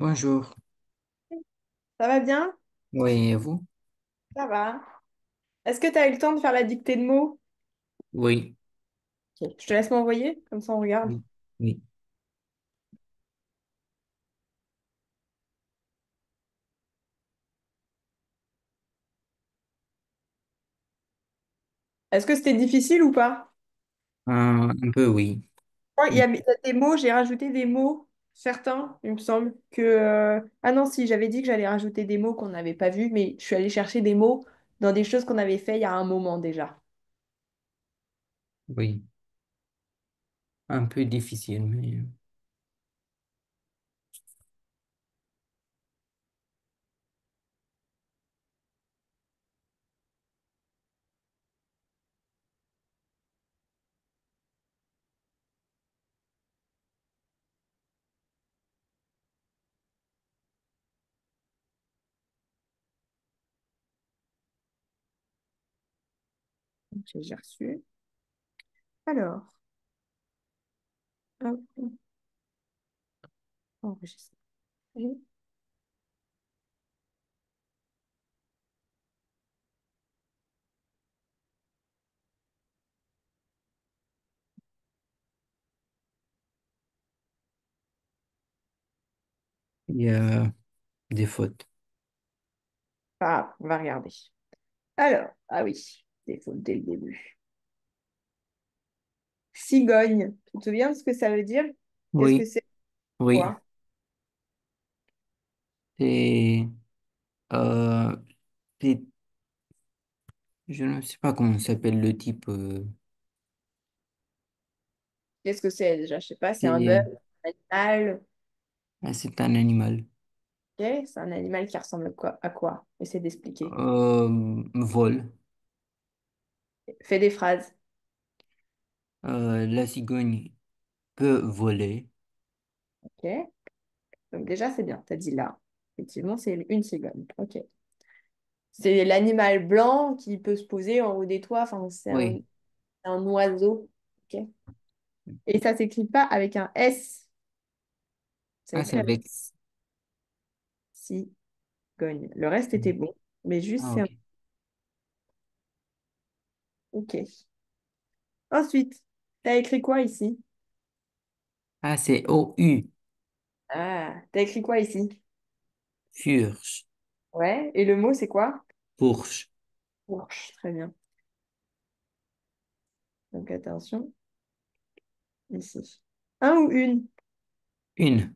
Bonjour. Ça va bien? Oui, et vous? Ça va. Est-ce que tu as eu le temps de faire la dictée de mots? Oui, Ok. Je te laisse m'envoyer, comme ça on regarde. oui, oui. Est-ce que c'était difficile ou pas? Un peu, oui. Il y a des mots, j'ai rajouté des mots, certains, il me semble que... Ah non, si, j'avais dit que j'allais rajouter des mots qu'on n'avait pas vus, mais je suis allée chercher des mots dans des choses qu'on avait fait il y a un moment déjà. Oui, un peu difficile, mais Ok, j'ai reçu. Alors, hop, enregistrer. il y a des fautes. Ah, on va regarder. Alors, ah oui, des fautes dès le début. Cigogne. Tu te souviens de ce que ça veut dire? Qu'est-ce que Oui, c'est? oui. Quoi? C'est, euh, c'est- je ne sais pas comment s'appelle le type. Qu'est-ce que c'est déjà? Je sais pas, c'est un œuf, C'est un animal. c'est un animal. Ok, c'est un animal qui ressemble à quoi? Essaie d'expliquer. Vol. Fais des phrases. La cigogne peut voler. Ok, donc déjà c'est bien, t'as dit là. Effectivement, c'est une cigogne. Ok. C'est l'animal blanc qui peut se poser en haut des toits. Enfin, Oui. c'est un oiseau. Ok. Et ça s'écrit pas avec un S. Ça Ah, c'est écrit avec avec. cigogne. Le reste était bon, mais juste Ah, c'est un. ok. Ok. Ensuite, t'as écrit quoi ici? Ah, c'est OU. Ah, t'as écrit quoi ici? Furche. Ouais, et le mot c'est quoi? Fourche. Fourche, très bien. Donc attention, ici. Un ou une? Une.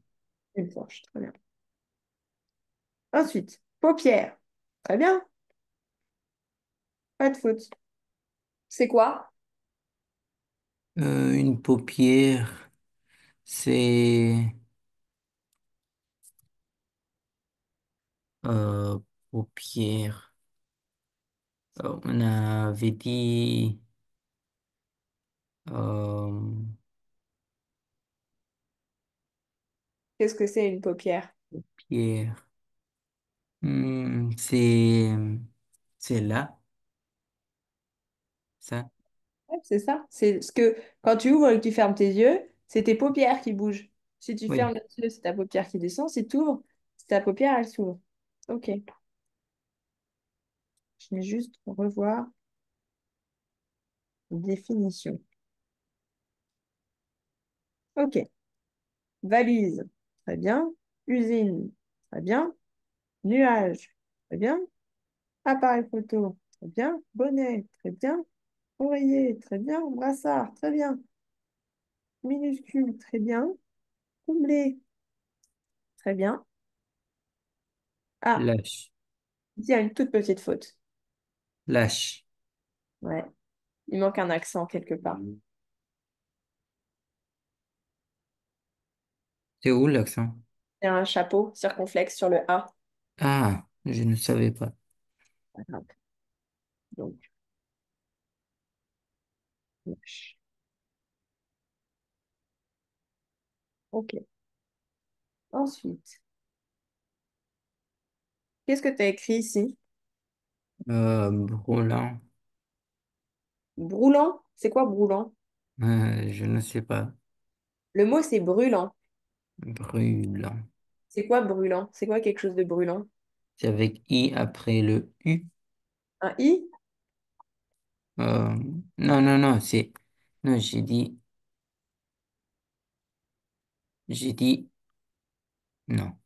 Une fourche, très bien. Ensuite, paupière. Très bien, pas de faute. C'est quoi? Une paupière. C'est euh, paupières. On avait dit euh, Qu'est-ce que c'est une paupière? pierre. C'est là, ça. Ouais, c'est ça. C'est ce que quand tu ouvres et que tu fermes tes yeux, c'est tes paupières qui bougent. Si tu Oui. fermes les yeux, c'est ta paupière qui descend. Si tu ouvres, c'est ta paupière, elle s'ouvre. Ok. Je vais juste revoir définition. Ok. Valise. Très bien. Usine. Très bien. Nuage. Très bien. Appareil photo. Très bien. Bonnet. Très bien. Oreiller. Très bien. Brassard. Très bien. Minuscule. Très bien. Comblé. Très bien. Ah, Lâche. il y a une toute petite faute. Lâche. Ouais. Il manque un accent quelque part. C'est où l'accent? C'est un chapeau circonflexe sur le A. Ah, je ne savais pas. Pas grave. Donc, wesh. Ok. Ensuite, qu'est-ce que tu as écrit ici? Brûlant. Broulant? C'est quoi broulant? Je ne sais pas. Le mot, c'est brûlant. Brûlant. C'est quoi brûlant? C'est quoi quelque chose de brûlant? C'est avec I après le U. Un i? Euh, non, non, non, non, j'ai dit, non,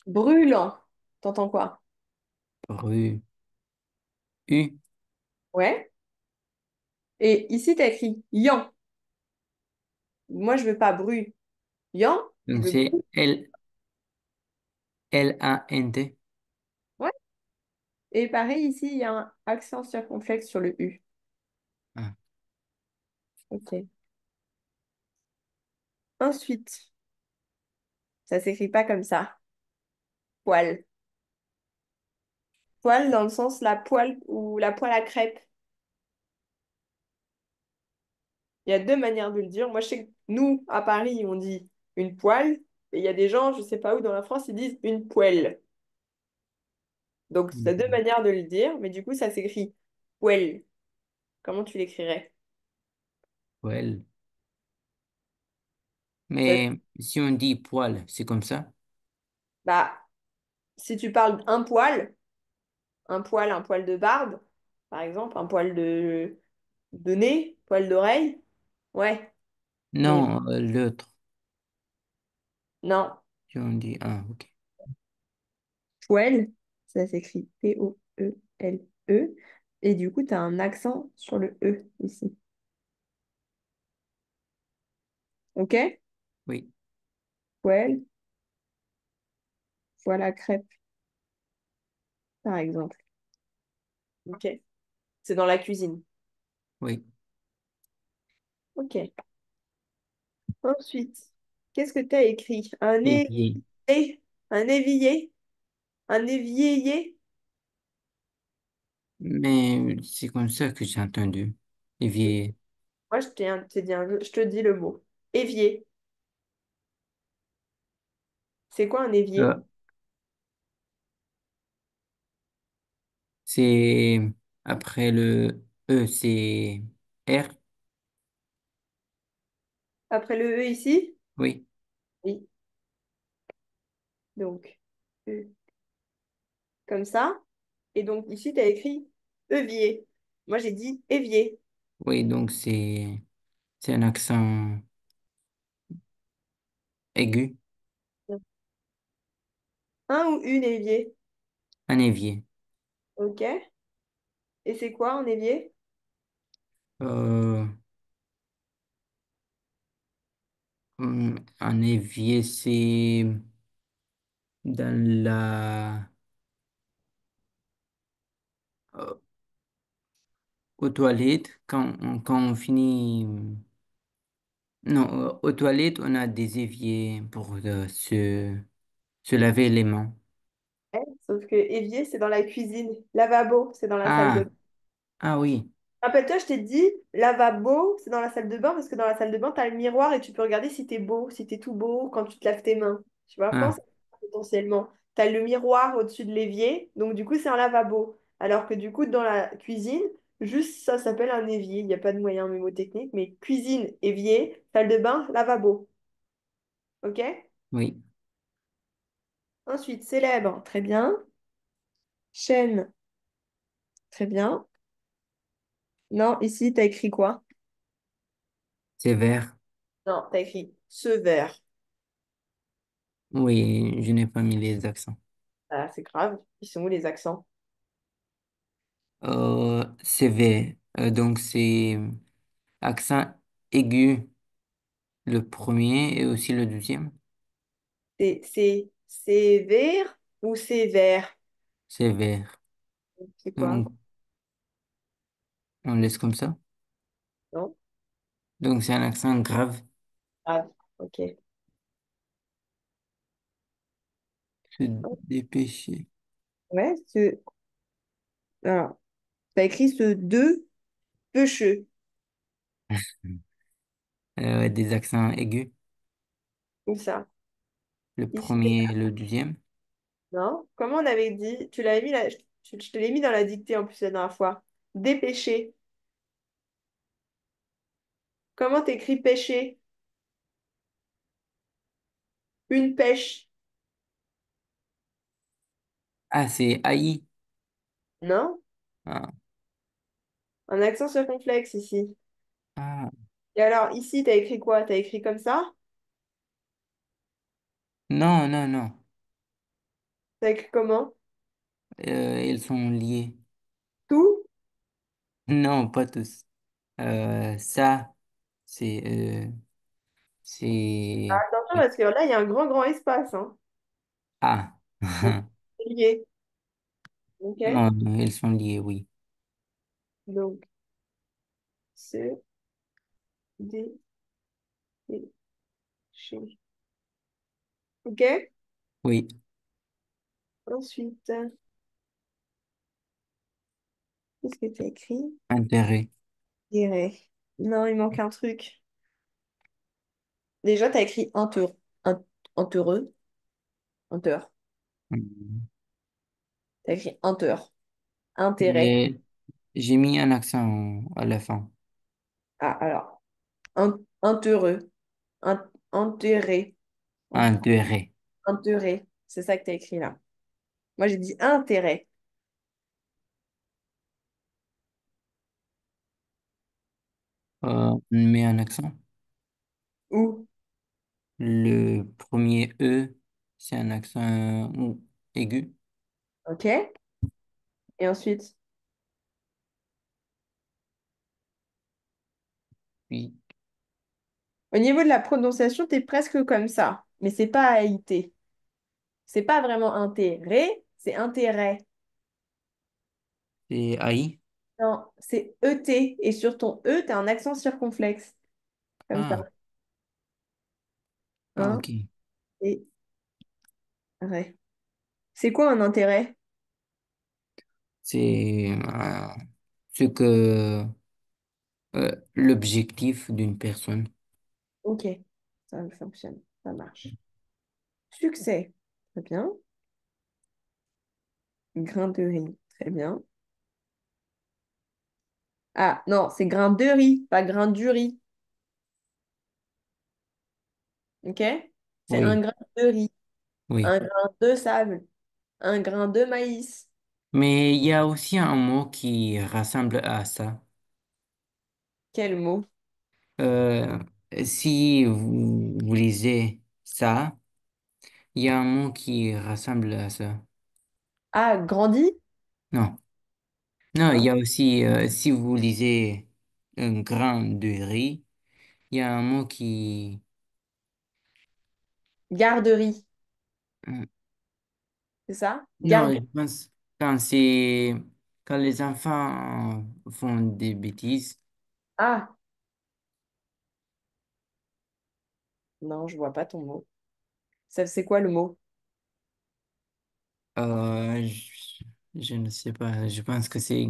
Brûlant. T'entends quoi? rue, U. Ouais. Et ici, t'as écrit yan. Moi, je veux pas brûlant. Je Donc veux c'est brûlant. L-A-N-D. Ouais. Et pareil, ici, il y a un accent circonflexe sur le U. Ah, Ok. Ensuite, ça s'écrit pas comme ça. Poêle. Poêle dans le sens la poêle ou la poêle à crêpes. Il y a deux manières de le dire. Moi, je sais que nous, à Paris, on dit une poêle. Et il y a des gens, je sais pas où dans la France, ils disent une poêle. Donc, c'est deux manières de le dire, mais du coup, ça s'écrit poêle. Comment tu l'écrirais? poêle. Ça- Mais si on dit poêle, c'est comme ça? Bah, si tu parles un poil de barbe, par exemple, un poil de nez, poil d'oreille, ouais. Mais Non, l'autre. non, Si on dit, ah, ok. poêle, ça s'écrit P-O-E-L-E. Et du coup, tu as un accent sur le E ici. OK? Oui, Poêle, voilà crêpe, par exemple. OK? C'est dans la cuisine. oui. OK. Ensuite, qu'est-ce que tu as écrit? Évier. Un évier? Un évier? Mais c'est comme ça que j'ai entendu. Évier. Moi, je te dis le mot. Évier. C'est quoi un évier? Euh, c'est après le E, c'est R. Après le E ici? Oui, Oui. Donc, E, comme ça. Et donc, ici, tu as écrit évier. Moi, j'ai dit évier. oui, donc c'est un accent aigu. Un ou une évier? Un évier. OK. Et c'est quoi un évier? Euh, un évier, c'est dans euh, aux toilettes, quand on finit. Non, aux toilettes, on a des éviers pour se laver les mains. Ouais, sauf que évier, c'est dans la cuisine. Lavabo, c'est dans la salle de Ah, bain. ah oui. Rappelle-toi, je t'ai dit, lavabo, c'est dans la salle de bain parce que dans la salle de bain, tu as le miroir et tu peux regarder si t'es beau, si t'es tout beau quand tu te laves tes mains. Tu vois, pense Ah, à ça, potentiellement. Tu as le miroir au-dessus de l'évier, donc du coup, c'est un lavabo. Alors que du coup, dans la cuisine, juste ça s'appelle un évier. Il n'y a pas de moyen mémotechnique, mais cuisine, évier, salle de bain, lavabo. OK? oui. Ensuite, célèbre, très bien. Chaîne, très bien. Non, ici, tu as écrit quoi? C'est vert. Non, tu as écrit ce verre. Oui, je n'ai pas mis les accents. Ah, c'est grave. Ils sont où les accents? C'est V. Donc c'est accent aigu le premier et aussi le deuxième. C'est vert ou c'est vert? C'est vert. C'est quoi? Donc on laisse comme ça. Non? Donc c'est un accent grave. Ah, ok. Se dépêcher. Ouais, alors, t'as écrit ce deux pêcheux. Des accents aigus. Où ça? Le Ici, premier et le deuxième. non? Comment on avait dit? Tu l'avais mis là, je te l'ai mis dans la dictée en plus la dernière fois. Dépêcher. Comment t'écris pêcher? Une pêche. Ah, c'est AI. Non? Ah, Un accent circonflexe ici. ah. Et alors, ici, t'as écrit quoi? T'as écrit comme ça? Non, non, non. T'as écrit comment? Ils sont liés. Tout? Non, pas tous. Ça, c'est c'est Attention, parce que là, il y a un grand, grand espace, hein. ah. Donc, c'est lié. OK? Non, non, ils sont liés, oui. Donc, C, D, E, G. OK? Oui, Ensuite, qu'est-ce que tu as écrit? intérêt. Dirais. Non, il manque un truc. Déjà, tu as écrit enteureux. Enteur. Mhm. Tu as écrit enteur. Intérêt. Et j'ai mis un accent à la fin. Ah, alors. Enterreux. Enterré. Intérêt. Enterré. C'est ça que tu as écrit là. Moi, j'ai dit intérêt. On met un accent. Où? Le premier E, c'est un accent aigu. OK? Et ensuite, Oui, au niveau de la prononciation, tu es presque comme ça. Mais c'est pas AIT. C'est pas vraiment intérêt, c'est intérêt. c'est AI. Non, c'est ET. Et sur ton E, tu as un accent circonflexe. Comme ça. Ah, ah, Hein? ok. Et ré. C'est quoi un intérêt? C'est ce que l'objectif d'une personne. Ok, ça fonctionne. Ça marche. Succès. Très bien. Grain de riz. Très bien. Ah, non, c'est grain de riz, pas grain du riz. OK? C'est un Oui, grain de riz, oui. un grain de sable, un grain de maïs. Mais il y a aussi un mot qui rassemble à ça. Quel mot? Euh, Si vous lisez ça, il y a un mot qui rassemble à ça. Ah, grandi? Non, non, il y Hein? a aussi, si vous lisez un grain de riz, il y a un mot qui... Garderie, euh, c'est ça? Non, je Garderie. pense quand les enfants font des bêtises, Ah, non, je vois pas ton mot. Ça, c'est quoi le mot? euh, je ne sais pas, je pense que c'est...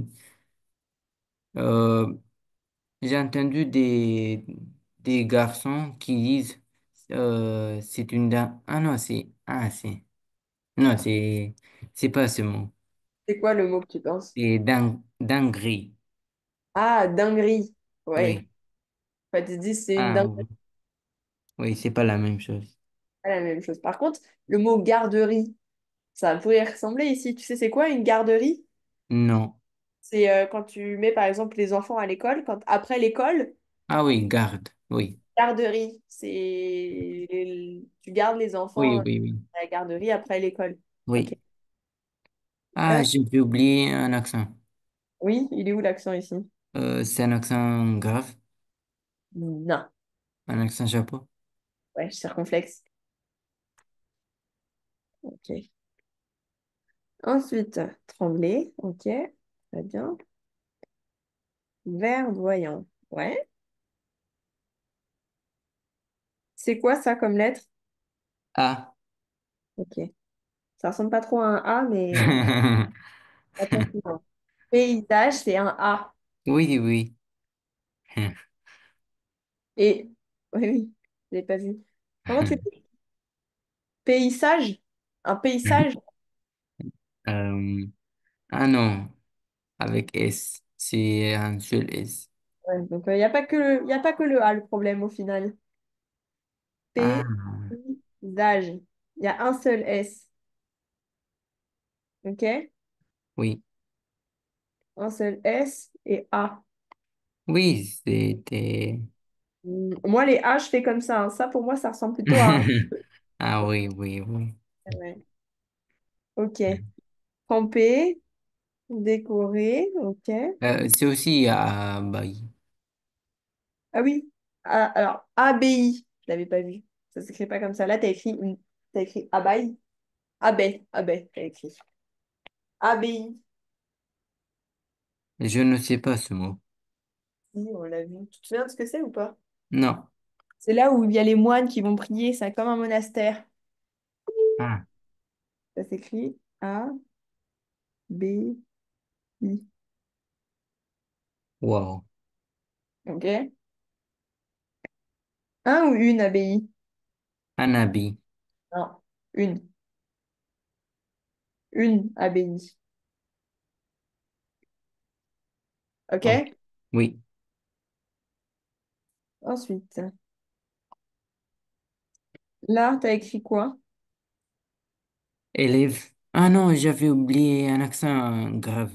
euh, j'ai entendu des garçons qui disent c'est une dame. Ah non, c'est... Non, c'est pas ce mot. C'est quoi le mot que tu penses? C'est dinguerie. Ah, dinguerie. Ouais. Oui. Enfin, tu dis c'est une Ah dinguerie, oui, oui, c'est pas la même chose. pas la même chose. Par contre, le mot garderie, ça pourrait ressembler ici. Tu sais, c'est quoi une garderie? Non. C'est quand tu mets par exemple les enfants à l'école, quand après l'école, Ah oui, garde. Oui. garderie, tu gardes les Oui, enfants oui, oui. à la garderie après l'école. Ok. Oui. Ah, Euh, j'ai pu oublier un accent. oui, il est où l'accent ici? C'est un accent grave, Non. un accent chapeau. Ouais, circonflexe. Ok. Ensuite, trembler. Ok. Très bien. Verdoyant. Ouais. C'est quoi ça comme lettre? Ah. Ok. Ça ressemble pas trop à un A, mais attention. Paysage, c'est un A. Oui, oui. Et oui, oui, je l'ai pas vu. Comment tu dis? Paysage? Un paysage? Euh, ah non, avec S. C'est un seul S. Ouais, donc il n'y a pas que y a pas que le A le problème au final. Ah. Paysage. Il y a un seul S. Ok? Oui. Un seul S et A. Oui, c'était... Moi, les A, je fais comme ça, hein. Ça, pour moi, ça ressemble plutôt à un. Ah oui, oui, oui. Ouais. Ok. Tremper, décorer. Ok. C'est aussi à Bali. Ah oui. Ah, alors, ABI. Je l'avais pas vu. Ça s'écrit pas comme ça. Là, t'as écrit abeille. Abeille. Abeille, t'as écrit. ABI. Je ne sais pas ce mot. Si, on l'a vu. Tu te souviens de ce que c'est ou pas? Non. C'est là où il y a les moines qui vont prier. C'est comme un monastère. Ah, Ça s'écrit A-B-I. wow. Ok? Un ou une abbaye? Un habit. Non, une. Une abbaye. Ok. Ok? Oui. Ensuite, là, t'as écrit quoi? Élève. Ah non, j'avais oublié un accent grave.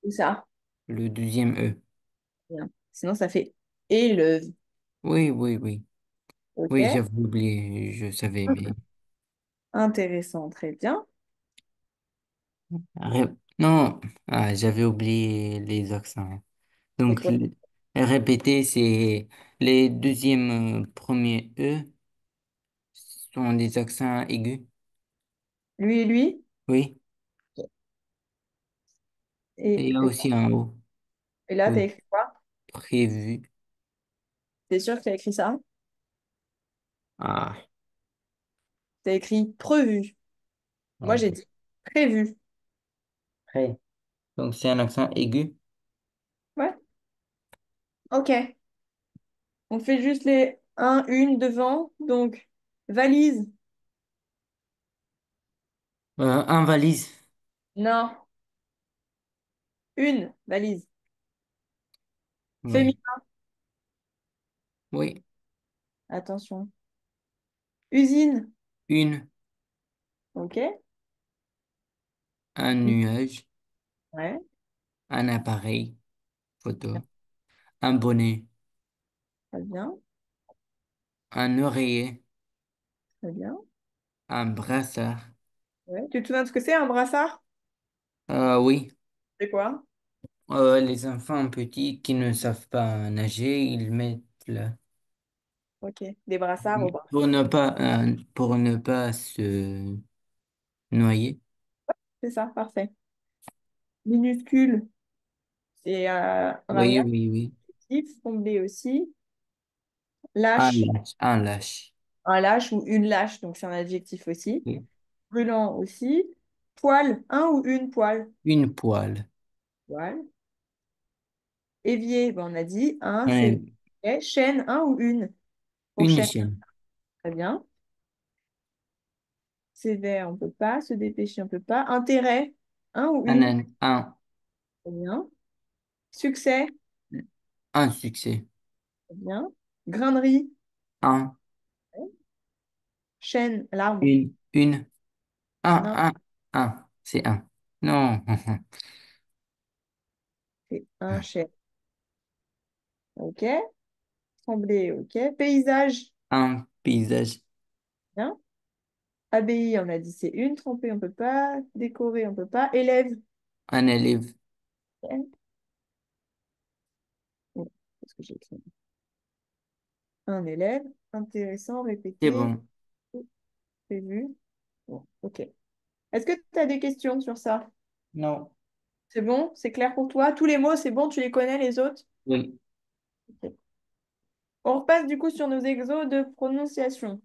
Où ça? Le deuxième E. Bien. Sinon, ça fait élève. Oui, oui, oui. Ok? Oui, j'avais oublié, je savais, mais... Intéressant, très bien. Non, ah, j'avais oublié les accents. C'est Donc, quoi? répéter, c'est les deuxièmes premiers E sont des accents aigus. Lui et lui? Oui. Et il Et, y a et, aussi un O. et là, t'as Oui. écrit quoi? Prévu. T'es sûr que t'as écrit ça? Ah, T'as écrit prévu. Moi, ok. j'ai dit prévu. Prêt. Donc, c'est un accent aigu. Ouais. Ok. On fait juste les un, une devant. Donc, valise. Un valise. Non. Une valise. Oui. Féminin. Oui. Attention. Usine. Une. Ok. Un nuage. Ouais. Un appareil photo. Un bonnet. Très bien. Un oreiller. Très bien. Un brassard. Ouais. Tu te souviens de ce que c'est un brassard? Oui. C'est quoi? Les enfants petits qui ne savent pas nager, ils mettent là. Ok. Des brassards au bras. Pour ne pas se noyer. C'est ça, parfait. Minuscule, c'est Oui, ramener oui, oui. actif, combler aussi. Un Lâche, lâche. Un lâche. un lâche ou une lâche, donc c'est un adjectif aussi. Oui. Brûlant aussi. Poêle, un ou une poêle. Une poêle. Poêle. Évier, ben, on a dit un, c'est Un- ok. Chaîne, un ou une. Pour Une chaîne, chaîne. très bien. Sévère, on peut pas. Se dépêcher, on peut pas. Intérêt, un ou une. Très bien. Succès, Un succès. très bien. Grainerie, Un. chêne, l'arbre. Une. Non, Un. C'est un. Non. c'est un chêne. Ok. Tremblay, ok. Paysage, Un paysage. bien. Abbaye, on a dit c'est une. Tremper, on peut pas. Décorer, on peut pas. Élève, Un élève. ok. Bon, qu'est-ce que j'ai écrit? Un élève. Intéressant, C'est répété, bon. prévu. Bon, ok. Est-ce que tu as des questions sur ça? Non. C'est bon? C'est clair pour toi? Tous les mots, c'est bon? Tu les connais, les autres? Oui. Ok. On repasse du coup sur nos exos de prononciation.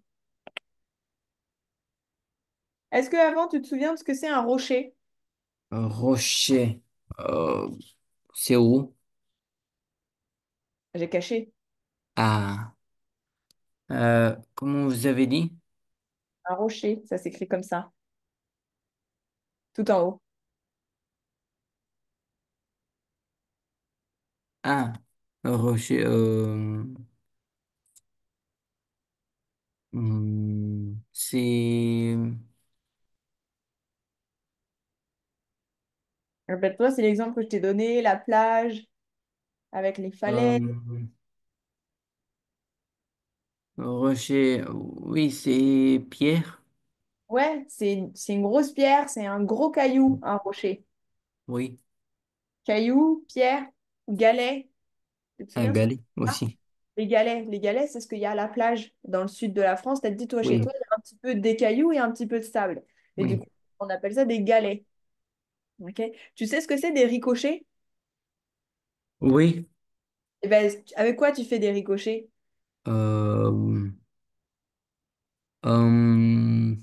Est-ce que avant tu te souviens de ce que c'est un rocher? Rocher. Euh, c'est où? J'ai caché. Ah. Comment vous avez dit? Un rocher, ça s'écrit comme ça, tout en haut. Ah. Rocher. C'est Répète-toi, c'est l'exemple que je t'ai donné, la plage avec les falaises. Euh, rocher, oui, c'est pierre. Ouais, c'est une grosse pierre, c'est un gros caillou, un rocher. Oui, Caillou, pierre, galet. Tu te un souviens ce que galet c'est ça? aussi. Les galets, c'est ce qu'il y a à la plage dans le sud de la France. T'as dit, toi, chez Oui, toi, il y a un petit peu des cailloux et un petit peu de sable. Et du oui, coup, on appelle ça des galets. Ok. Tu sais ce que c'est des ricochets? oui. Eh ben, avec quoi tu fais des ricochets? Euh, euh,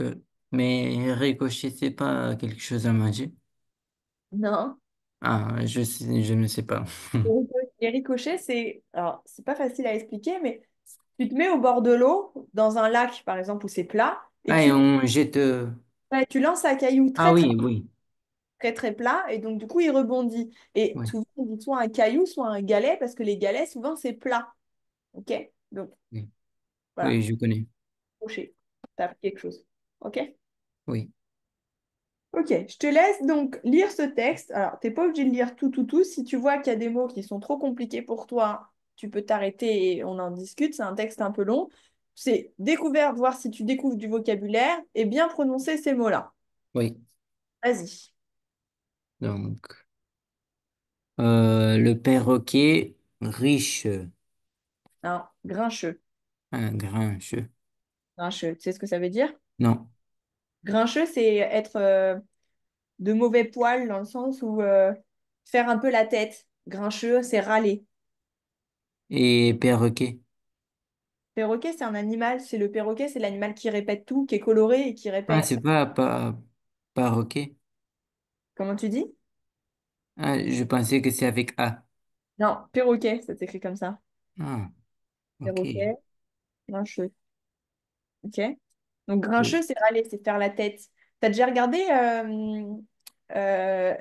euh, mais ricochet, c'est pas quelque chose à manger. Non. Ah, je ne sais pas. Les ricochets, c'est alors c'est pas facile à expliquer, mais tu te mets au bord de l'eau, dans un lac par exemple où c'est plat, et Ah, et on jette. ouais, tu lances un caillou Ah très très oui, oui, très très plat, et donc du coup il rebondit. Et oui, souvent on dit soit un caillou, soit un galet, parce que les galets souvent c'est plat. Ok? Donc oui, voilà, oui, je connais. crochet. T'as appris quelque chose. Ok? Oui, Ok, je te laisse donc lire ce texte. Alors, t'es pas obligé de lire tout, tout, tout. Si tu vois qu'il y a des mots qui sont trop compliqués pour toi, tu peux t'arrêter et on en discute. C'est un texte un peu long. C'est découvert, voir si tu découvres du vocabulaire et bien prononcer ces mots-là. oui. Vas-y. Donc, le perroquet riche, Un grincheux. un grincheux. Grincheux. Tu sais ce que ça veut dire? Non. Grincheux, c'est être de mauvais poil dans le sens où faire un peu la tête. Grincheux, c'est râler. Et perroquet. Perroquet, c'est un animal. C'est le perroquet, c'est l'animal qui répète tout, qui est coloré et qui Ah, répète. c'est pas perroquet. Comment tu dis? Ah, je pensais que c'est avec A. Non, perroquet, ça s'écrit comme ça. Ah, ok. Perroquet, grincheux. Ok? Donc, Oui, grincheux, c'est râler, c'est faire la tête. T'as déjà regardé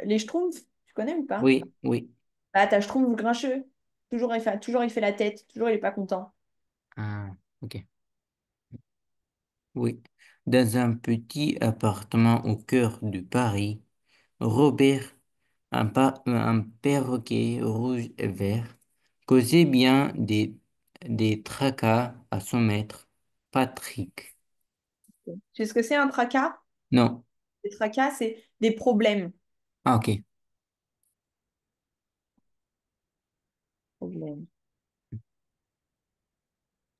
les Schtroumpfs? Tu connais ou pas? oui, oui. Ah, t'as Schtroumpf grincheux. Toujours il fait la tête. Toujours il est pas content. Ah, ok. Oui. Dans un petit appartement au cœur de Paris, Robert, un perroquet rouge et vert, causait bien des tracas à son maître, Patrick. Tu sais ce que c'est un tracas? Non. Des tracas, c'est des problèmes. Ah, ok. Problème.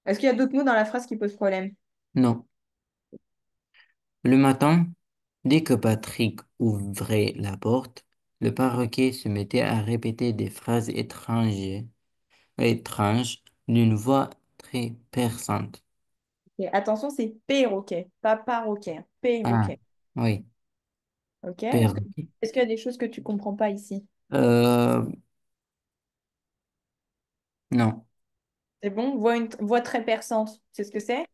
Est-ce qu'il y a d'autres mots dans la phrase qui posent problème? Non. Le matin, dès que Patrick ouvrait la porte, le perroquet se mettait à répéter des phrases étranges d'une voix très perçante. Ok, attention, c'est perroquet, pas paroquet. Ah, Perroquet. oui, Ok? perroquet. Est-ce qu'il y a des choses que tu comprends pas ici? Euh, non. C'est bon? Voix très perçante. C'est ce que c'est?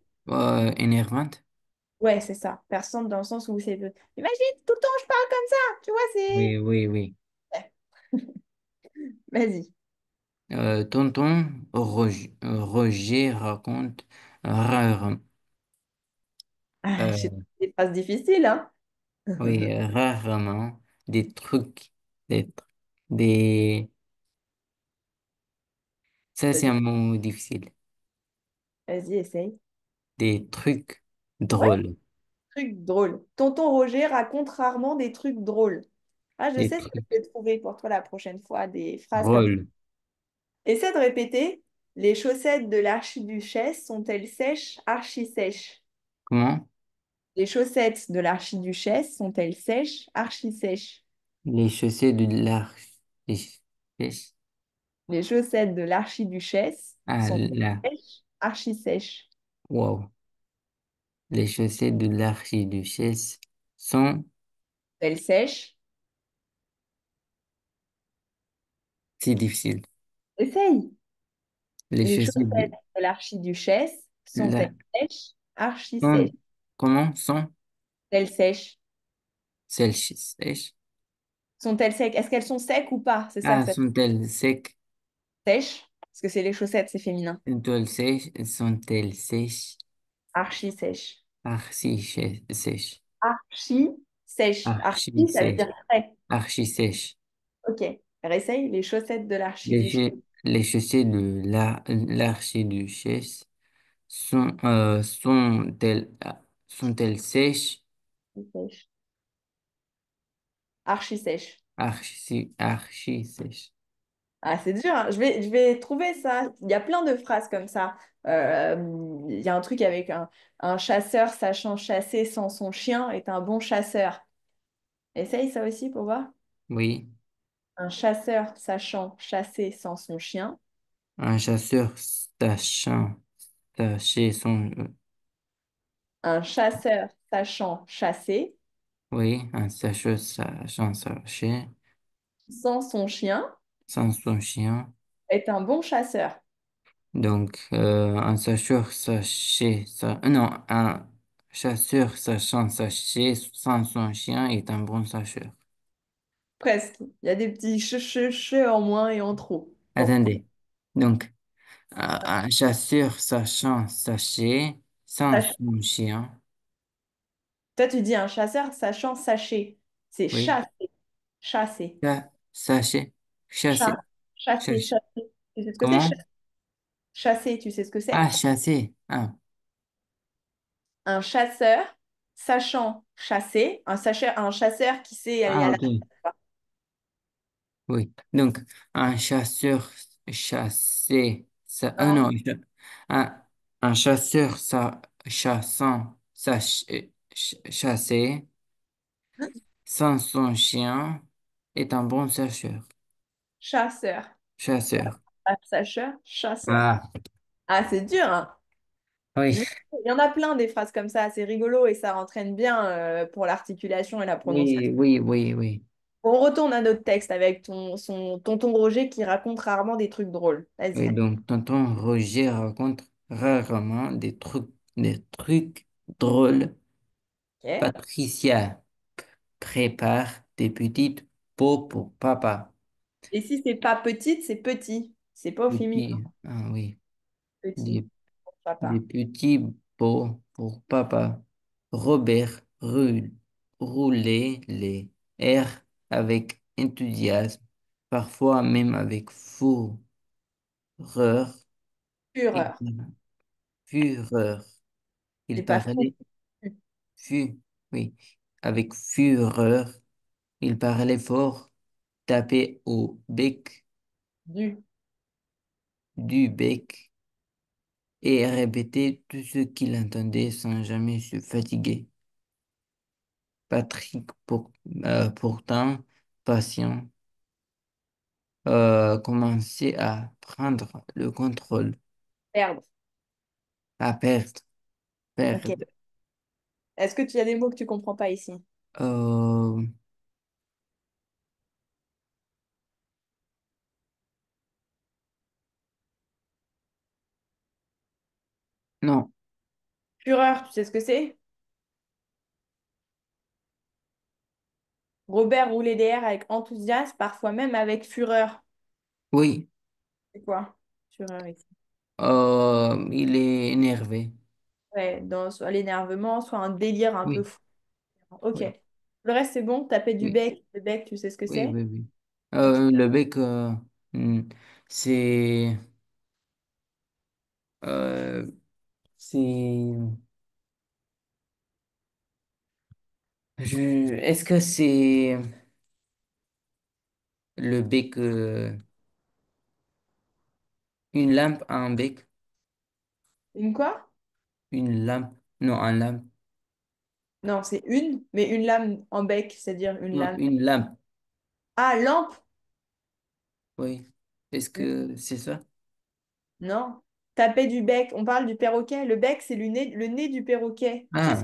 Énervante? Ouais, c'est ça. Perçante dans le sens où c'est... Imagine, tout le temps je parle comme ça. Tu vois, c'est... Oui, oui, oui. Ouais. Vas-y. Tonton Roger raconte rare- Ah, euh, j'ai des phrases difficiles, hein? oui, rarement des trucs, des, des, ça c'est Vas-y, un mot difficile, vas-y, essaye. des trucs Ouais, drôles, truc drôle. Tonton Roger raconte rarement des trucs drôles. Ah, je des sais ce que trucs je vais trouver pour toi la prochaine fois, des phrases comme ça. drôles. Essaie de répéter. Les chaussettes de l'archiduchesse sont-elles sèches, archi sèches? Comment? Les chaussettes de l'archiduchesse sont-elles sèches, archi sèches? Les chaussettes de l'arche, les- Les chaussettes de l'archiduchesse ah sont là, sèches, archi sèches. wow. Les chaussettes de l'archiduchesse sont, Elles sèches. c'est difficile. Essaye. Les Les chaussettes chaussettes de de l'archiduchesse sont-elles la, sèches, archi sèches? sont, comment sont Elles sèches. celles-ci sèches? Sont-elles secs? Est-ce qu'elles sont secs ou pas? C'est ça, Ah, ça. sont-elles secs? Sèches. Parce que c'est les chaussettes, c'est féminin. Sont-elles sèches? Sont-elles sèches? Archi sèches. Archi sèche. Archi sèche. Archi Archi, ça veut sèche. dire très. Archi sèche. Ok. Réessaye les chaussettes de l'archiduchesse. Les chaussées de l'archiduchesse sont-elles sèches? Sèche. Archi sèche. Archi sèches. Ah, c'est dur, hein. Je vais trouver ça. Il y a plein de phrases comme ça. Il y a un truc avec un chasseur sachant chasser sans son chien est un bon chasseur. Essaye ça aussi pour voir. Oui. Un chasseur sachant chasser sans son chien. Un chasseur sachant tacher son, Un chasseur sachant chasser oui, un chasseur sachant chercher sans son chien sans son chien. est un bon chasseur. Donc, un chasseur non, un chasseur sachant chercher sans son chien est un bon chasseur. Presque. Il y a des petits che en moins et en trop. Bon. Attendez. Donc, un chasseur sachant chercher sans Sach- son chien. Toi, tu dis un chasseur sachant sacher. C'est Oui. chasser. Chasser. Sachez, Chasse. chasser, Chasser. chasser. Chasser. Tu sais ce que c'est? Comment? Chasser, tu sais ce que c'est? Ah, chasser. Ah, Un chasseur sachant chasser. Un chasseur qui sait aller ah, à la ok. Oui. Donc, un chasseur chassé, Non. non, un, un chasseur chassant, chasser sans son chien est un bon chasseur. Chasseur. Chasseur. Pas Chasseur. Chasseur. Ah, Ah, c'est dur, hein? oui. Il y en a plein des phrases comme ça, c'est rigolo et ça entraîne bien pour l'articulation et la prononciation. Oui, oui, oui, oui. On retourne à notre texte avec son tonton Roger qui raconte rarement des trucs drôles. Oui, Vas-y. donc, tonton Roger raconte rarement des trucs drôles. Ok. Patricia prépare des petites pots pour papa. Et si c'est pas petite, c'est petit. C'est pas au féminin. Petits, ah oui, Petit. des, des Papa. petits pots pour papa. Robert roulait les airs avec enthousiasme, parfois même avec fureur. Il, Fureur. fureur. Et Il pas fou. parlait, fu, oui, avec fureur. Il parlait fort, tapait au bec, Du. du bec et répétait tout ce qu'il entendait sans jamais se fatiguer. Patrick, pourtant patient, commençait à prendre le contrôle, Perdre. à Ok. perdre. Est-ce que tu as des mots que tu comprends pas ici? Euh, non, Fureur, tu sais ce que c'est? Robert roulait des airs avec enthousiasme, parfois même avec fureur. oui, C'est quoi? Fureur ici. il est énervé. Ouais, dans soit l'énervement, soit un délire un peu Oui, fou. Ok. oui, Le reste, c'est bon. Taper du oui, bec. Le bec, tu sais ce que oui, c'est? oui, oui. Ok. Le bec, hmm, c'est, euh, c'est, est-ce que c'est le bec, une lampe à un bec? Une quoi? Une lampe? Non, un lampe. Non, c'est une, mais une lame en bec, c'est-à-dire une Non, lame. une lampe. Ah, lampe? Oui. Est-ce que c'est ça? Non. Taper du bec. On parle du perroquet. Le bec, c'est le nez du perroquet. Tu sais, Ah,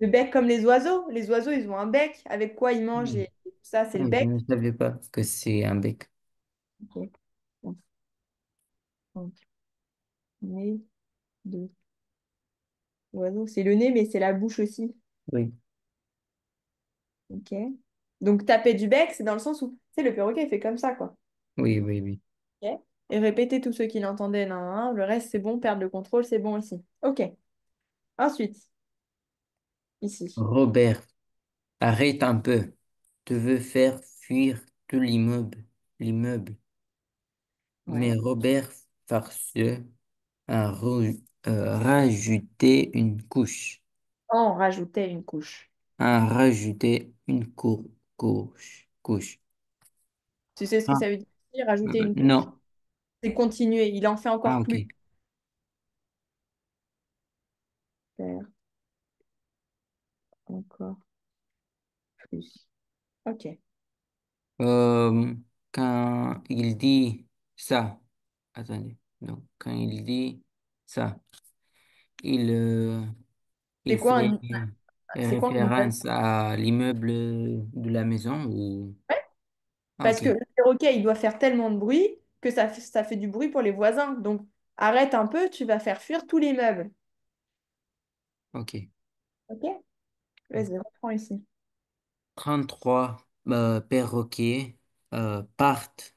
le bec comme les oiseaux. Les oiseaux, ils ont un bec avec quoi ils mangent oui. et tout ça, c'est le Oui, je bec. ne savais pas que c'est un bec. Ok. Donc, nez de oiseau. C'est le nez, mais c'est la bouche aussi. Oui, Ok. Donc, taper du bec, c'est dans le sens où, tu sais, le perroquet, il fait comme ça, quoi. oui, oui, oui. Ok. Et répéter tous ceux qui l'entendaient. Nan, nan, nan. Le reste, c'est bon. Perdre le contrôle, c'est bon aussi. Ok. Ensuite. ici. Robert, arrête un peu. Tu veux faire fuir tout l'immeuble. Mais Ouais. Robert, farceux, a rajouté une couche. On rajoutait une couche. A rajouté une couche. Tu sais ce que Ah, ça veut dire, rajouter une couche? non. C'est continuer. Il en fait Ah, encore ok. plus. Faire encore plus. Ok. Euh, quand il dit ça, attendez, donc quand il dit ça, il, euh, C'est il quoi fait un, c'est quoi un immeuble? référence à l'immeuble de la maison ou... Ouais. Ah, Parce ok, que le perroquet, il doit faire tellement de bruit que ça fait du bruit pour les voisins. Donc, arrête un peu, tu vas faire fuir tous les meubles. ok. Ok? Vas-y, reprends ici. 33 perroquets partent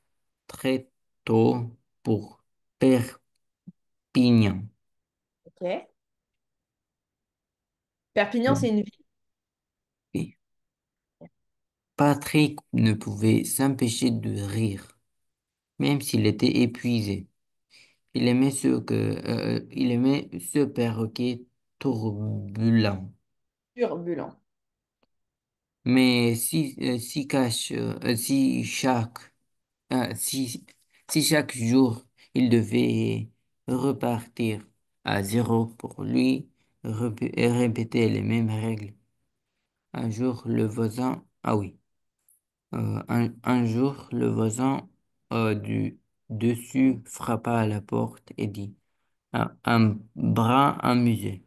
très tôt pour Perpignan. Ok. Perpignan, Ok. c'est une ville. Patrick ne pouvait s'empêcher de rire, même s'il était épuisé. Il aimait ce perroquet turbulent. Turbulent. Mais si cache, si, si chaque jour il devait repartir à zéro pour lui, et répéter les mêmes règles. Un jour, le voisin, ah oui, un jour, le voisin du dessus frappa à la porte et dit, un brin amusé.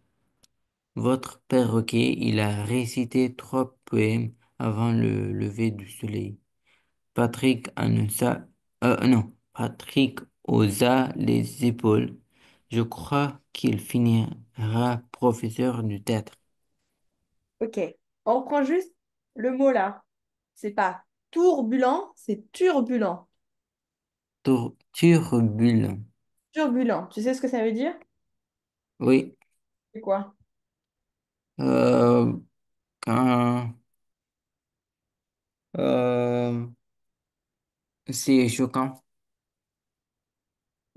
Votre perroquet, il a récité 3 poèmes avant le lever du soleil. Patrick annonça, non, Patrick haussa les épaules. Je crois qu'il finira professeur du théâtre. Ok. On reprend juste le mot là. C'est pas turbulent, c'est turbulent. Turbulent. Turbulent. Tu sais ce que ça veut dire? Oui, C'est quoi? euh, quand, euh, c'est choquant.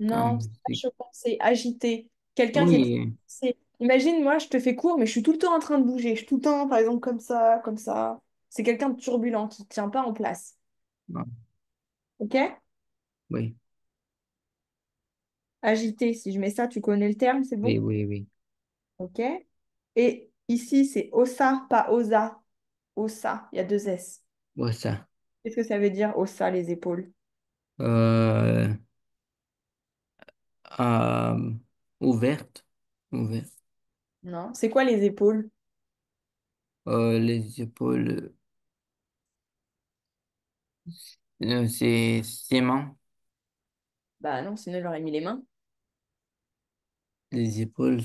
Quand Non, c'est pas c'est- choquant, c'est agité. Quelqu'un qui est... oui, Imagine, moi, je te fais court, mais je suis tout le temps en train de bouger. Je suis tout le temps, par exemple, comme ça, comme ça. C'est quelqu'un de turbulent qui ne tient pas en place. Ok? oui, Agité, si je mets ça, tu connais le terme, c'est oui, bon? oui, oui. Ok? Et ici, c'est ossa, pas osa. Ossa, il y a deux S. Ouais, ça. Qu'est-ce que ça veut dire, ossa, les épaules? Euh, euh, ouverte, ouverte. Non. C'est quoi les épaules? Les épaules, c'est sément. Bah non, sinon, il aurait mis les mains. Les épaules.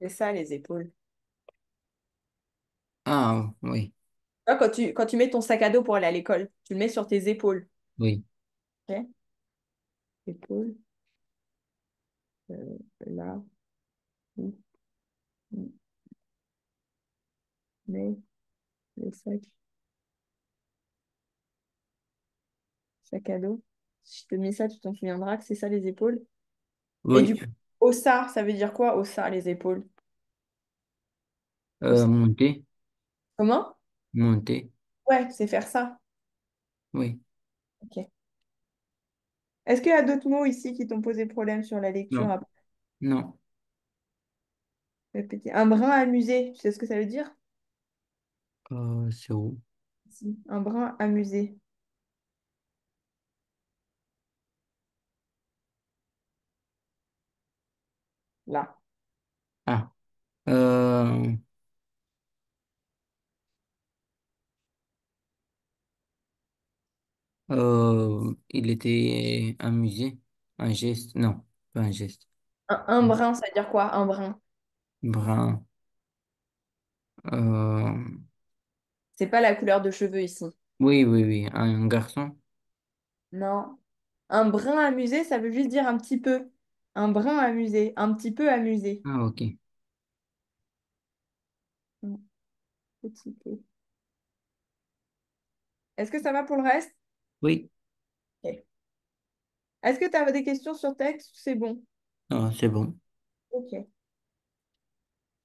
C'est ça, les épaules. Ah, oui, Tu vois, quand tu mets ton sac à dos pour aller à l'école, tu le mets sur tes épaules. oui. Ok? Épaules, là, où, où, mais le sac à dos. Si je te mets ça, tu t'en souviendras que c'est ça, les épaules. Et Oui, du coup, ossa, ça veut dire quoi, ossa, les épaules? Ossa. monter, Comment? monter. Ouais, c'est faire ça. Oui, Ok. Est-ce qu'il y a d'autres mots ici qui t'ont posé problème sur la lecture non, à non. répéter? Un brin amusé, tu sais ce que ça veut dire? C'est où? Si. Un brin amusé. Là. Ah, euh, il était amusé. Un geste, non, pas un geste. Un brin, ça veut dire quoi? Un brin. Brun. Euh, C'est pas la couleur de cheveux ici. oui, oui, oui. Un garçon. Non. Un brin amusé, ça veut juste dire un petit peu. Un brin amusé, un petit peu amusé. Ah, ok. petit peu. Est-ce que ça va pour le reste? Oui, Ok. Est-ce que tu as des questions sur texte? C'est bon. non, c'est bon. Ok.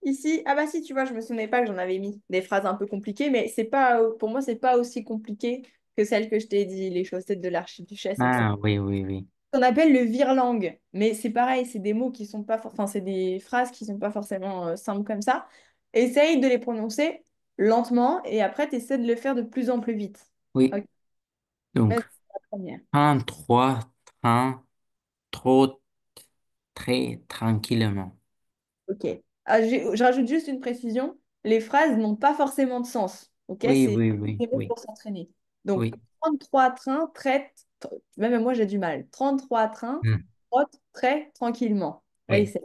Ici, ah bah si, tu vois, je me souvenais pas que j'en avais mis des phrases un peu compliquées, mais c'est pas, pour moi, c'est pas aussi compliqué que celles que je t'ai dit, les chaussettes de l'archiduchesse, etc. Ah, oui, oui, oui. On appelle le virelangue, mais c'est pareil, c'est des mots qui sont pas, enfin, c'est des phrases qui sont pas forcément simples comme ça. Essaye de les prononcer lentement et après, tu essaies de le faire de plus en plus vite. Oui, Ok, donc, vas-y, c'est la première. un, trois, train, trop, très tranquillement. Ok. Ah, je rajoute juste une précision. Les phrases n'ont pas forcément de sens. Ok, Oui, c'est oui, oui, des mots oui, pour s'entraîner. Donc, oui. 33 trains traitent, même moi j'ai du mal. 33 trains Hmm, trottent très tranquillement. Allez, oui. c'est.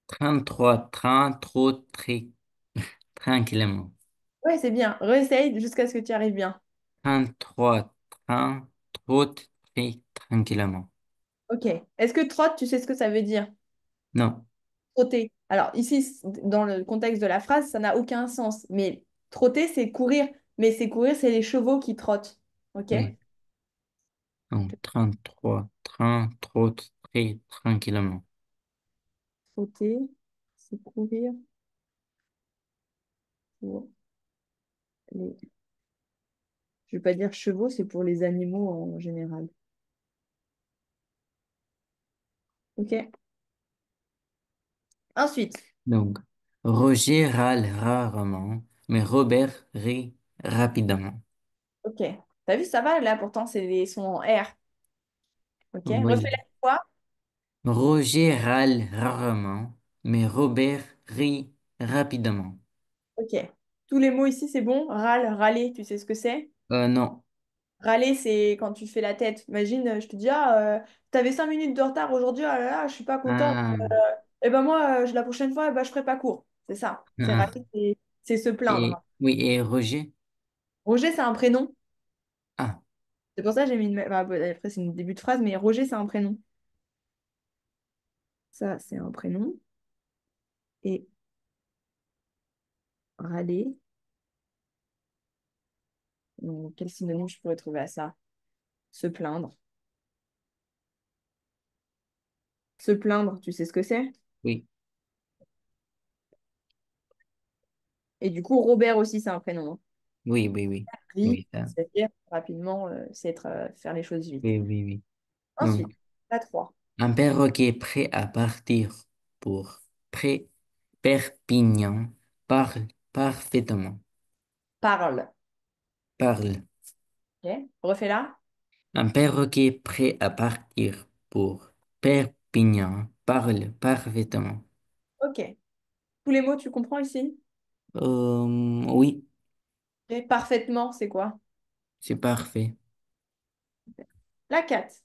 33 train, trop, très tranquillement. Ouais, c'est bien. Réessaye jusqu'à ce que tu y arrives bien. 33 train, trop, très tranquillement. Ok. Est-ce que trotte, tu sais ce que ça veut dire? Non. Trotter. Alors, ici, dans le contexte de la phrase, ça n'a aucun sens. Mais trotter, c'est courir. Mais c'est courir, c'est les chevaux qui trottent. Ok? Oui. Donc, 33 train, trop, très tranquillement. Trotter, c'est courir pour les. Je vais pas dire chevaux, c'est pour les animaux en général. Ok? Ensuite, Donc, Roger râle rarement, mais Robert rit rapidement. ok. T'as vu, ça va là, pourtant, c'est les sons en R. Ok? Oui. Refais-la une fois. Roger râle rarement, mais Robert rit rapidement. Ok. Tous les mots ici, c'est bon. Râle, râler, tu sais ce que c'est? Non. Râler, c'est quand tu fais la tête. Imagine, je te dis, ah, t'avais 5 minutes de retard aujourd'hui, ah là là, je suis pas contente. Ah, Et ben moi, la prochaine fois, eh ben, je ferai pas court. C'est ça. C'est ah. râler, c'est se Et, plaindre. oui, et Roger? Roger, c'est un prénom. Ah, C'est pour ça que j'ai mis une. Enfin, après, c'est une début de phrase, mais Roger, c'est un prénom. Ça, c'est un prénom. Et râler. Donc, quel synonyme je pourrais trouver à ça? Se plaindre. Se plaindre, tu sais ce que c'est? oui, Et du coup, Robert aussi, c'est un prénom. Hein. oui, oui, oui. Vite, Oui, ça. c'est-à-dire rapidement, c'est être, faire les choses vite. Oui, oui, oui. Donc, Ensuite, la 3. un perroquet prêt à partir pour pré Perpignan parle parfaitement. Parle. Parle. Ok. Refais-la. Un perroquet prêt à partir pour Perpignan parle parfaitement. Ok. Tous les mots, tu comprends ici? Oui, Et parfaitement, c'est quoi? c'est parfait. La 4.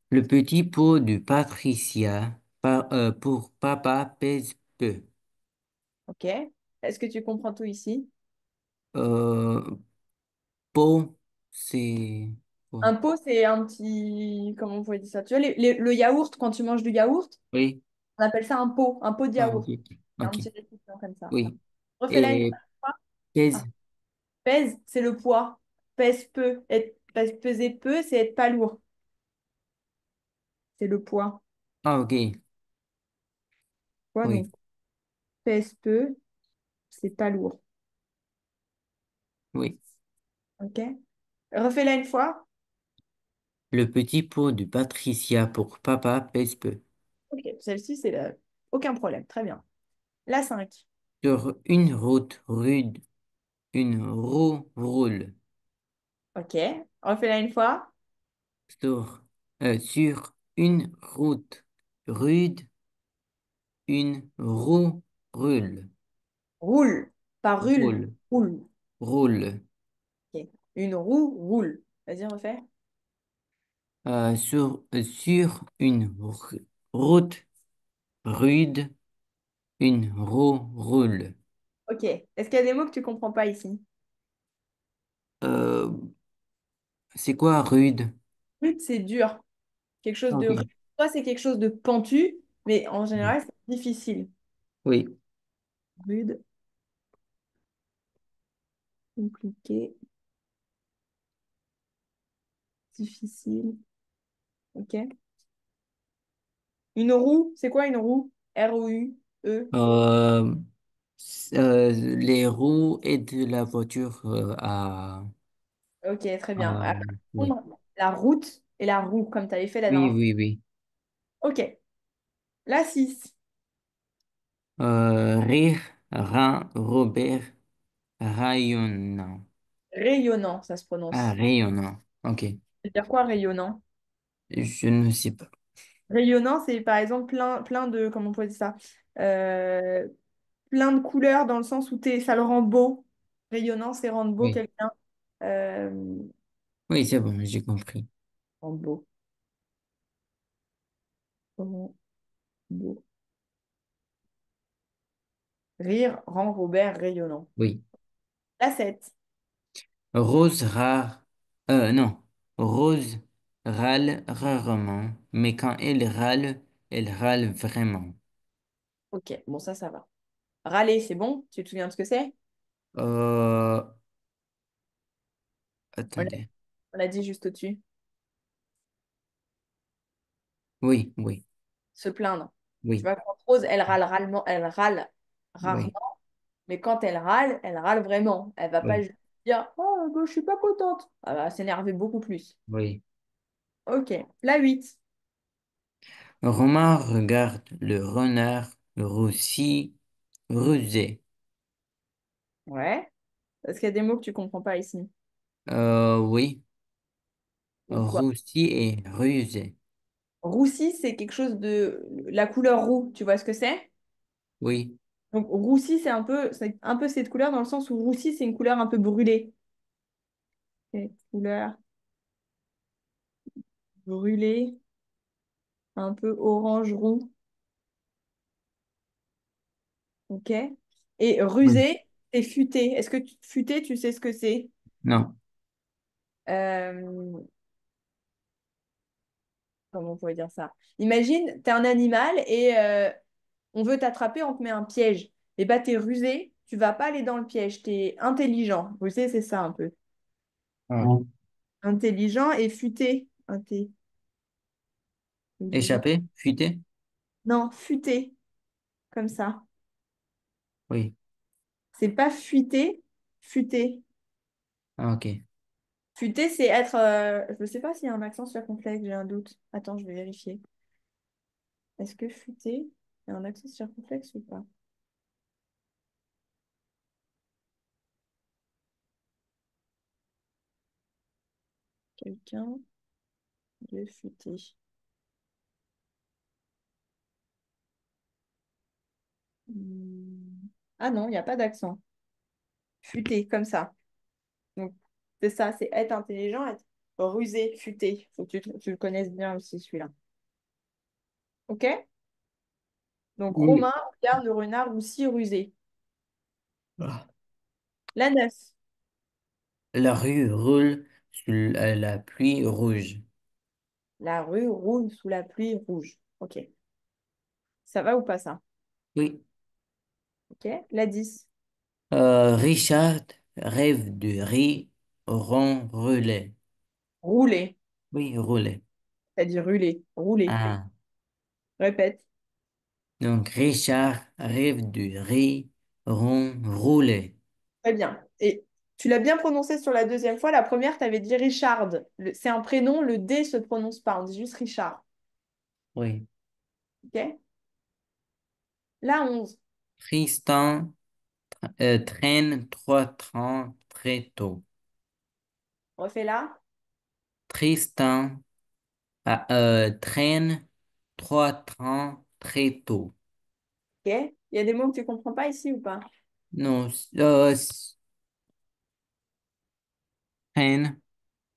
Le petit pot de Patricia pour papa pèse peu. Ok. Est-ce que tu comprends tout ici? Euh, pot, c'est quoi? Un pot, c'est un petit. Comment on pourrait dire ça? Tu vois, le yaourt, quand tu manges du yaourt, Oui. on appelle ça un pot de Ah, ok. yaourt. C'est un Ok. petit récipient comme ça. Oui. Refais-la une Et fois. pèse. Ah. Pèse, c'est le poids. Pèse peu. Peser peu, c'est être pas lourd. C'est le poids. Ah, ok. Poids, Oui. donc pèse peu, c'est pas lourd. Oui. Ok? Refais-la une fois. Le petit pot de Patricia pour papa pèse peu. Ok, celle-ci, c'est aucun problème. Très bien. La 5. Sur une route rude, une roue roule. Ok. Refais-la une fois. Sur une route rude, une roue roule. Roule. Pas rule. Roule. Roule. Roule. Ok. Une roue roule. Vas-y, refais. Sur une route rude, une roue roule. Ok. Est-ce qu'il y a des mots que tu comprends pas ici? Euh, c'est quoi rude? Rude, c'est dur. Quelque chose de rude. Ok. Soit c'est quelque chose de pentu, mais en Oui. général, c'est difficile. Oui. Rude. compliqué, difficile. Ok. Une roue, c'est quoi une roue? R-O-U-E. Euh, les roues aident la voiture Ok, très bien. à- À oui. confondre la route et la roue, comme tu avais fait la Oui, dernière fois. oui, oui. Ok. La 6. Rire, Robert, rayonnant. Rayonnant, ça se Ah, prononce. rayonnant. Ok. Ça veut dire quoi, rayonnant? Je ne sais pas. Rayonnant, c'est par exemple plein de, comment on pourrait dire ça? Euh, Plein de couleurs dans le sens où ça le rend beau. Rayonnant, c'est rendre beau Oui. quelqu'un. Euh, Oui, c'est bon, j'ai compris. Rendre beau. Rend beau. Rire rend Robert rayonnant. Oui. La 7. Rose rare. Non. Rose râle rarement, mais quand elle râle vraiment. Ok, bon, ça va. Râler, c'est bon? Tu te souviens de ce que c'est? Euh, On l'a attendez. on l'a dit juste au-dessus. Oui, oui, Se plaindre. Tu oui, vois, quand Rose, elle râle rarement, oui, mais quand elle râle vraiment. Elle va pas oui, juste dire oh, bah, je suis pas contente. Elle va s'énerver beaucoup plus. oui. Ok, la 8. Romain regarde le renard roussi, rusé. Ouais. Parce qu'il y a des mots que tu comprends pas ici. Oui, Ou quoi? roussi et rusé. Roussi, c'est quelque chose de la couleur roux. Tu vois ce que c'est? Oui, Donc roussi, c'est un peu cette couleur dans le sens où roussi, c'est une couleur un peu brûlée. Ok, couleur brûlée, un peu orange roux. Ok. Et oui. rusé, c'est futé. Futé, tu sais ce que c'est? Non. Euh, Comment on pourrait dire ça? Imagine, tu es un animal et on veut t'attraper, on te met un piège. Et bah, tu es rusé, tu vas pas aller dans le piège, tu es intelligent. Rusé, c'est ça un peu. Ah. Intelligent et futé. Intelligent. Échappé, fuité? Non, futé, comme ça. Oui. C'est pas fuité, futé. Ah, ok. Futé, c'est être. Je ne sais pas s'il y a un accent circonflexe, j'ai un doute. Attends, je vais vérifier. Est-ce que futé, il y a un accent circonflexe ou pas? Quelqu'un de futé. Hmm. Ah non, il n'y a pas d'accent. Futé, comme ça. Donc, c'est ça, c'est être intelligent, être rusé, futé. Faut que tu le connaisses bien aussi, celui-là. OK? Donc, Oui. Romain regarde le renard aussi rusé. Ah. La 9. La rue roule sous la pluie rouge. La rue roule sous la pluie rouge. OK. Ça va ou pas ça? Oui. OK? La 10. Richard rêve de riz rond relais. Rouler. Oui, relais. T'as dit rouler. Rouler. Ah. Répète. Donc, Richard rêve de riz rond relais. Très bien. Et tu l'as bien prononcé sur la deuxième fois. La première, tu avais dit Richard. C'est un prénom, le D se prononce pas. On dit juste Richard. Oui. OK? La 11. Tristan traîne trois trains très tôt. Refais là. Tristan traîne trois trains très tôt. OK? Il y a des mots que tu comprends pas ici ou pas? Non, traîne.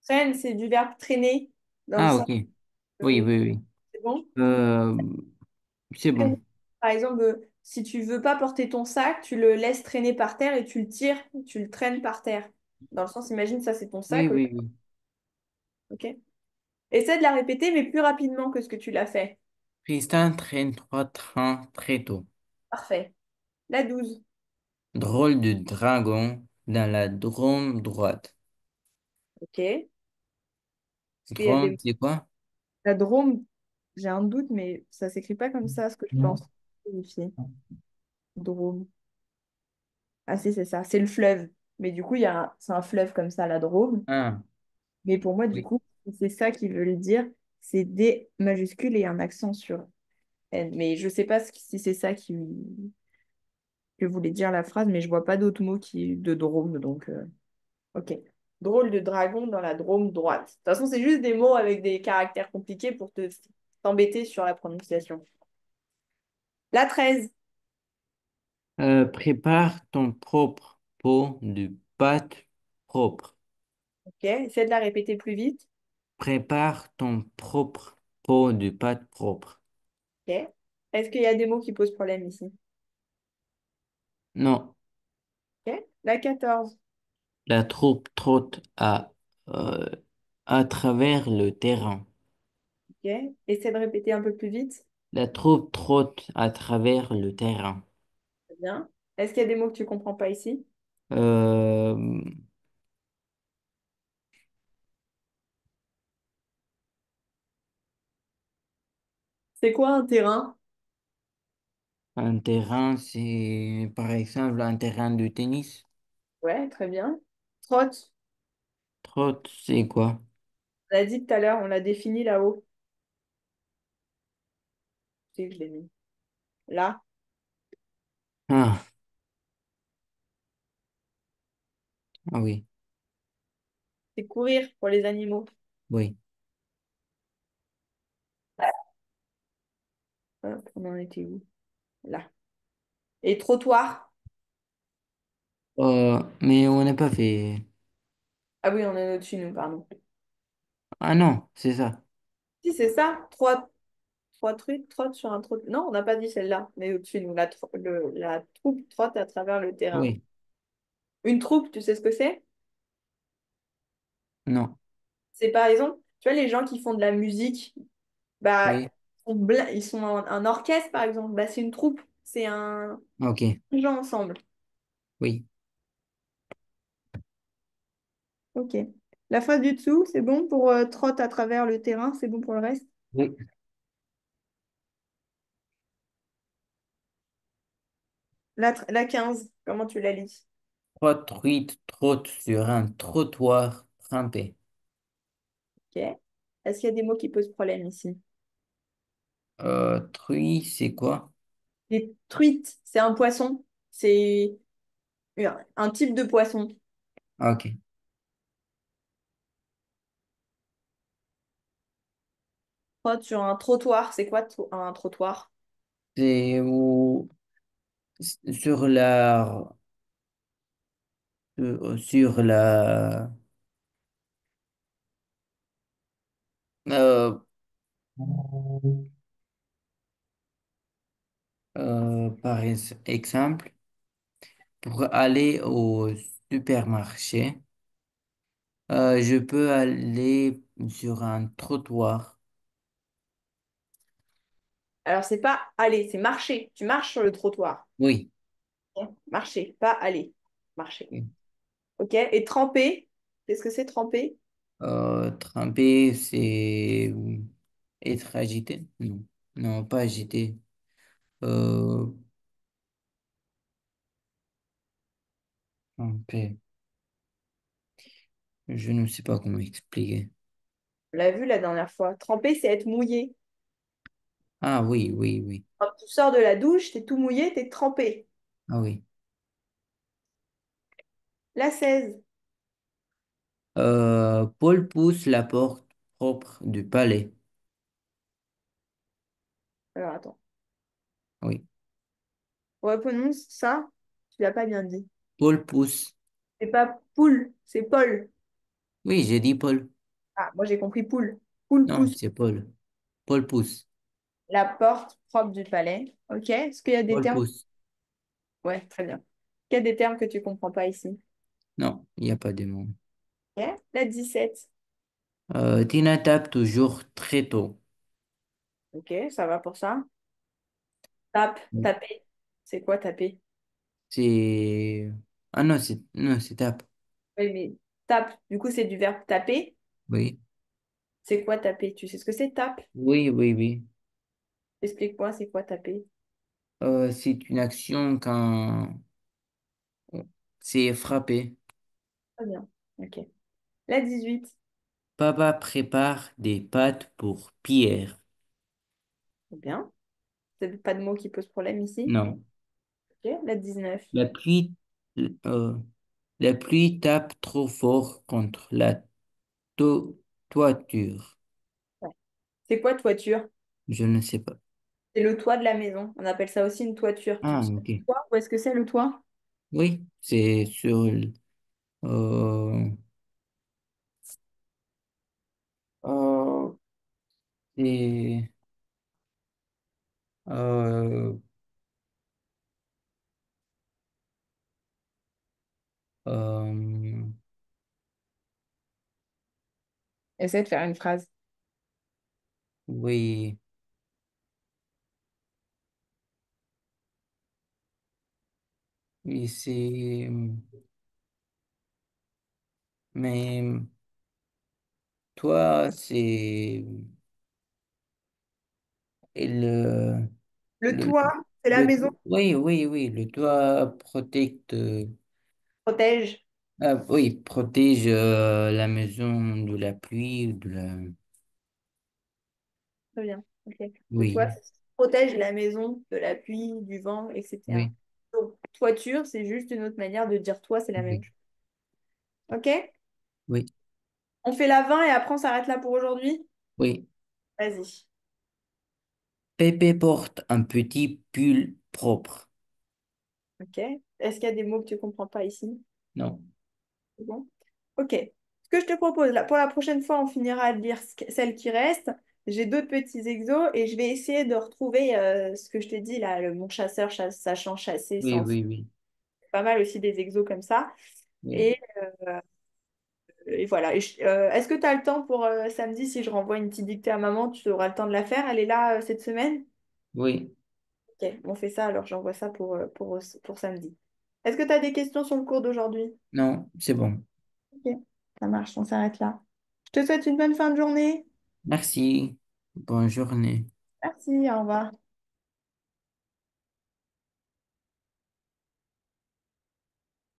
Traîne, c'est du verbe traîner dans le Ah, sens. ok. Oui, oui, oui. C'est bon? Euh, c'est Traîner. bon. Par exemple, si tu veux pas porter ton sac, tu le laisses traîner par terre et tu le tires, tu le traînes par terre. Dans le sens, imagine ça, c'est ton Oui, sac. oui, oui. OK? Essaie de la répéter, mais plus rapidement que ce que tu l'as fait. Tristan traîne trois trains très tôt. Parfait. La 12. Drôle de dragon dans la Drôme droite. Ok. Est-ce qu'il y a Drôme, des... c'est quoi? La Drôme, j'ai un doute, mais ça s'écrit pas comme ça, ce que je pense. Vérifier. Drôme. Ah si, c'est ça. C'est le fleuve. Mais du coup, c'est un fleuve comme ça, la Drôme. Ah, Mais pour moi, du oui. coup, c'est ça qui veut le dire. C'est D majuscule et un accent sur N. Mais je sais pas si c'est ça que voulait dire la phrase, mais je vois pas d'autres mots de Drôme. Donc, ok. Drôle de dragon dans la Drôme droite. De toute façon, c'est juste des mots avec des caractères compliqués pour t'embêter sur la prononciation. La 13. Prépare ton propre pot de pâte propre. Ok. Essaie de la répéter plus vite. Prépare ton propre pot de pâte propre. Ok. Est-ce qu'il y a des mots qui posent problème ici? Non, Ok. La 14. la troupe trotte euh, à travers le terrain. Ok. Essaie de répéter un peu plus vite. La troupe trotte à travers le terrain. Très bien. Est-ce qu'il y a des mots que tu comprends pas ici? Euh, C'est quoi un terrain? un terrain, c'est par exemple un terrain de tennis. Ouais, très bien. Trotte. Trotte, c'est quoi? On l'a dit tout à l'heure, on l'a défini là-haut. C'est que je l'ai mis. Là, Ah, ah oui, c'est courir pour les animaux. oui. Hop, on en était où? Là. Et trottoir. Mais on n'a pas fait. Ah oui, on est au-dessus, nous, pardon. Ah non, c'est ça. Si, c'est ça. Trois trucs, trotte sur un trottoir. Non, on n'a pas dit celle-là. On est au-dessus, nous. La troupe trotte à travers le terrain. Oui, Une troupe, tu sais ce que c'est? non, C'est par exemple, tu vois, les gens qui font de la musique, bah, oui, ils sont un orchestre, par exemple. Bah, c'est une troupe. C'est un ok, gens ensemble. oui. Ok. La phrase du dessous, c'est bon pour trotte à travers le terrain, c'est bon pour le reste. Oui. La 15, comment tu la lis? Trois truites trottent sur un trottoir trempé. Ok. Est-ce qu'il y a des mots qui posent problème ici? Truie, c'est quoi? Les truites, c'est un poisson. C'est un type de poisson. Ah, ok. Trotte sur un trottoir, c'est quoi un trottoir? C'est sur la sur la euh, exemple, pour aller au supermarché, je peux aller sur un trottoir. Alors, c'est pas aller, c'est marcher. Tu marches sur le trottoir. Oui. Ok. Marcher, pas aller. Marcher. Oui. Ok. Et tremper, qu'est-ce que c'est tremper? Tremper, c'est être agité? Non, non, pas agité. Euh, tremper. Je ne sais pas comment expliquer. On l'a vu la dernière fois. Tremper, c'est être mouillé. Ah oui, oui, oui. Quand tu sors de la douche, t'es tout mouillé, t'es trempé. Ah oui. La 16. Paul pousse la porte propre du palais. Alors, attends. Oui. Reprononce ça. Tu l'as pas bien dit. Paul pousse. C'est pas poule, c'est Paul. Oui, j'ai dit Paul. Ah, moi j'ai compris poule. Poule Non, pousse c'est Paul. Paul pousse. la porte propre du palais. Ok. Est-ce qu'il y a des Paul termes? pousse. Ouais, très bien. Est-ce qu'il y a des termes que tu comprends pas ici? Non, il n'y a pas de mot. Ok. La 17. Tina tape toujours très tôt. Ok, ça va pour ça. Tape, Oui. taper. C'est quoi taper? C'est... Ah non, c'est tape. Oui, mais tape, du coup, c'est du verbe taper. Oui. C'est quoi taper? Tu sais ce que c'est tape? Oui, oui, oui. Explique-moi, c'est quoi taper? C'est une action quand c'est frappé. Très bien. Ok. La 18. Papa prépare des pâtes pour Pierre. C'est bien. C'est pas de mots qui posent problème ici. Non. Ok. La 19. La pluie, euh, la pluie tape trop fort contre la toiture. Ouais. C'est quoi toiture? Je ne sais pas. C'est le toit de la maison. On appelle ça aussi une toiture. Tu Ah, sais ok. le toit? Où est-ce que c'est le toit? Oui, c'est sur euh, euh, c'est, euh, euh, Essaie de faire une phrase. oui, oui, mais toi, le, Le le, toit, c'est la maison. oui, oui, oui, le toit protecte, Protège. oui, protège la maison de la pluie, Très bien. Ok. Le toit oui, protège la maison de la pluie, du vent, etc. oui, Donc, toiture, c'est juste une autre manière de dire toit, c'est la même oui, chose. Ok? oui, On fait la 20 et après on s'arrête là pour aujourd'hui? oui. Vas-y. Pépé porte un petit pull propre. Ok. Est-ce qu'il y a des mots que tu ne comprends pas ici? Non, C'est bon. Ok. Ce que je te propose, là, pour la prochaine fois, on finira de lire celle qui reste. J'ai d'autres petits exos et je vais essayer de retrouver ce que je t'ai dit là, mon chasseur sachant chasser oui, sans. oui, oui, Pas mal aussi des exos comme ça. oui, Et, et voilà. Est-ce que tu as le temps pour samedi, si je renvoie une petite dictée à maman, tu auras le temps de la faire? Elle est là cette semaine? oui, Ok, on fait ça alors, j'envoie ça pour samedi. Est-ce que tu as des questions sur le cours d'aujourd'hui? non, c'est bon. Ok, ça marche, on s'arrête là. Je te souhaite une bonne fin de journée. Merci. Bonne journée. Merci, au revoir.